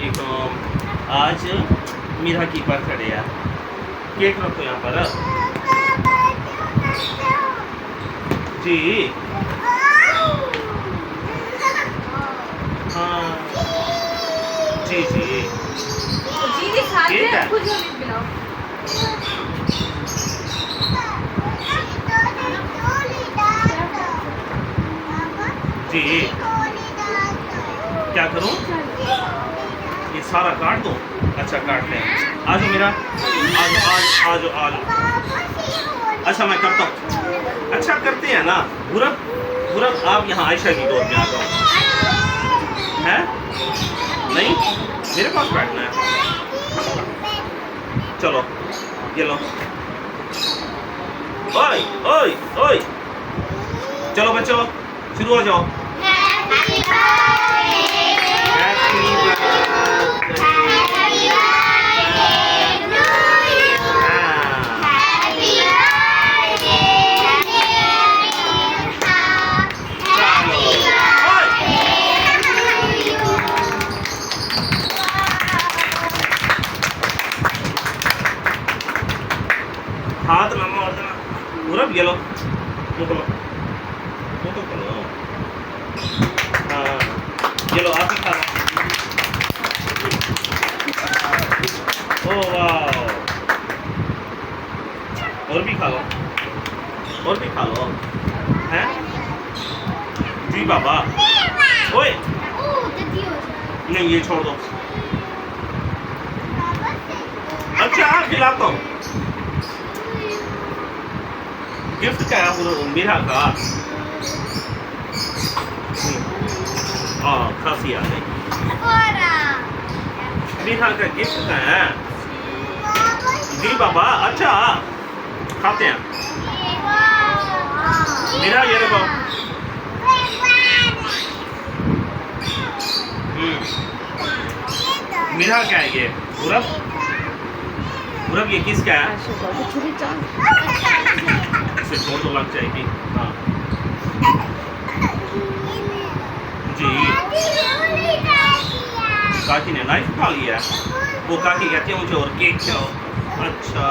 वालेकुम। आज मीरा की बर्थडे है। केक रखो यहाँ पर। जी हाँ जी जी ठीक है जी। क्या करूँ? ये सारा काट दूँ? अच्छा काटते हैं। आ जाओ मीरा, आ जाओ आ जाओ। अच्छा मैं करता हूँ। अच्छा करते हैं ना। पूरब आप यहाँ आयशा की गोद में आ जाओ। है नहीं, मेरे पास बैठना है। चलो ये लो। ओए ओए ओए, चलो बच्चों शुरू हो जाओ। हाथ लम्बा और देना। पूरब ये लो, मुँह तो करो। हाँ ये लो, आप ही खा लो। ओह वाह, और भी खा लो, और भी खा लो। हैं जी बाबा। ओए नहीं, ये छोड़ दो। अच्छा खिलाता हूँ। गिफ्ट क्या है मीरा का? खांसी आ गई। मीरा का गिफ्ट क्या है? जी बाबा। अच्छा खाते हैं। मीरा ये देखो। मीरा क्या है ये? पूरब ये किसका है? इसे छोड़ तो लग जाएगी। हाँ जी। काकी ने नाइफ उठा लिया। वो काकी कहती है मुझे और केक खिलाओ। अच्छा